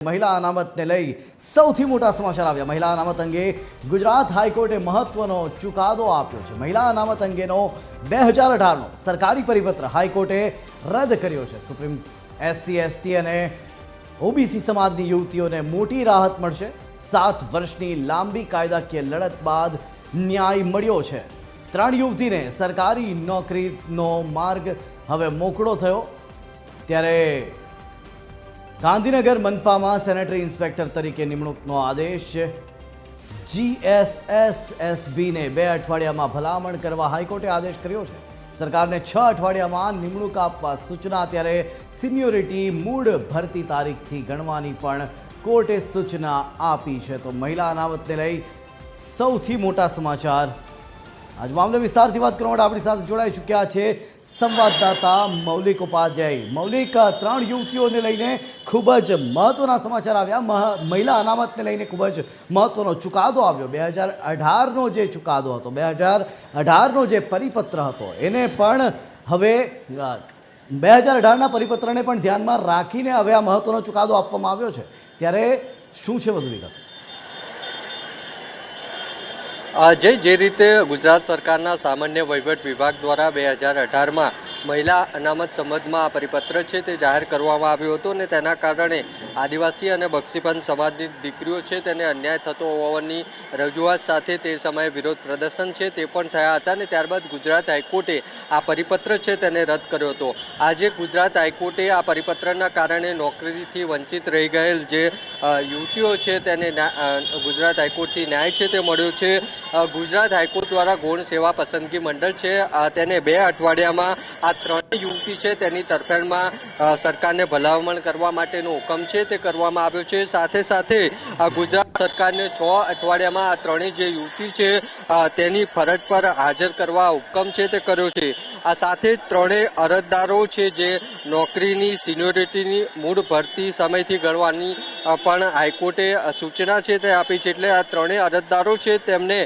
મહિલા અનામતને લઈ સૌથી મોટા સમાચાર આવ્યા। મહિલા અનામત અંગે ગુજરાત હાઈકોર્ટે મહત્વનો ચુકાદો આપ્યો છે। મહિલા અનામત અંગેનો 2018નો સરકારી પરિપત્ર હાઈકોર્ટે રદ કર્યો છે। સુપ્રીમ એસસી એસટી અને ઓબીસી સમાજની યુવતીઓને મોટી રાહત મળશે। 7 વર્ષની લાંબી કાયદાકીય લડત બાદ ન્યાય મળ્યો છે। 3 યુવતીને સરકારી નોકરીનો માર્ગ હવે મોકળો થયો। ત્યારે ગાંધીનગર મનપામાં સેનેટરી ઇન્સ્પેક્ટર તરીકે નિમણૂકનો આદેશ। જીએસએસએસબીને 2 અઠવાડિયામાં ભલામણ કરવા હાઈકોર્ટે આદેશ કર્યો છે। સરકારને 6 અઠવાડિયામાં નિમણૂક આપવા સૂચના। ત્યારે સિનિયોરિટી મૂળ ભરતી તારીખથી ગણવાની પણ કોર્ટે સૂચના આપી છે। તો મહિલા અનામતને લઈ સૌથી મોટા સમાચાર। આજ મામલે વિસ્તારથી વાત કરવા માટે આપણી સાથે જોડાઈ ચૂક્યા છે સંવાદદાતા મૌલિક ઉપાધ્યાય। મૌલિક, 3 યુવતીઓને લઈને ખૂબ જ મહત્વના સમાચાર આવ્યા। મહિલા અનામતને લઈને ખૂબ જ મહત્વનો ચુકાદો આવ્યો। 2018નો જે ચુકાદો હતો, 2018નો જે પરિપત્ર હતો, એને પણ હવે 2018ના પરિપત્રને પણ ધ્યાનમાં રાખીને હવે આ મહત્વનો ચુકાદો આપવામાં આવ્યો છે। ત્યારે શું છે વધુ વિગત? જે રીતે ગુજરાત સરકારના સામાન્ય વહીવટ વિભાગ દ્વારા 2018માં મહિલા અનામત સંબંધમાં આ પરિપત્ર છે તે જાહેર કરવામાં આવ્યો હતો અને તેના કારણે આદિવાસી અને બક્ષીપંથ સમાજની દીકરીઓ છે તેને અન્યાય થતો હોવાની રજૂઆત સાથે તે સમયે વિરોધ પ્રદર્શન છે તે પણ થયા હતા અને ત્યારબાદ ગુજરાત હાઈકોર્ટે આ પરિપત્ર છે તેને રદ કર્યો હતો। આજે ગુજરાત હાઈકોર્ટે આ પરિપત્રના કારણે નોકરીથી વંચિત રહી ગયેલ જે યુવતીઓ છે તેને ગુજરાત હાઈકોર્ટથી ન્યાય છે તે મળ્યો છે। ગુજરાત હાઈકોર્ટ દ્વારા ગૌણ સેવા પસંદગી મંડળ છે તેને 2 અઠવાડિયામાં આ 3 યુવતી છે તેની તરફેણમાં સરકારને ભલામણ કરવા માટેનો હુકમ છે તે કરવામાં આવ્યો છે। સાથે સાથે ગુજરાત સરકારને 6 અઠવાડિયામાં આ 3 જે યુવતી છે તેની ફરજ પર હાજર કરવા હુકમ છે તે કર્યો છે। આ સાથે 3 અરજદારો છે જે નોકરીની સિનિયોરિટીની મૂળ ભરતી સમયથી ગણવાની પણ હાઈકોર્ટે સૂચના છે તે આપી છે। એટલે આ 3 અરજદારો છે તેમને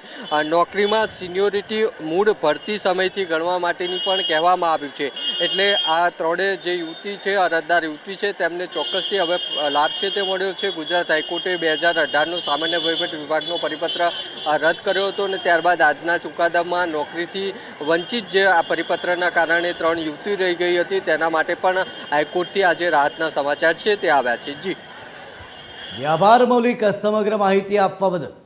નોકરીમાં સિનિયોરિટી મૂળ ભરતી સમયથી ગણવા માટેની પણ કહેવામાં આવ્યું છે। એટલે આ 3 જે યુવતી છે, અરજદાર યુવતી છે, તેમને ચોક્કસથી હવે લાભ છે તે મળ્યો છે। ગુજરાત હાઈકોર્ટે 2018નો સામાન્ય વહીવટ વિભાગનો પરિપત્ર રદ કર્યો હતો અને ત્યારબાદ આજના ચુકાદામાં નોકરીથી વંચિત જે આ પરિપત્રના કારણે 3 યુવતી રહી ગઈ હતી તેના માટે પણ હાઈકોર્ટથી આજે રાહતના સમાચાર છે તે આવ્યા છે। જી આભાર મૌલિક, સમગ્ર માહિતી આપવા બદલ।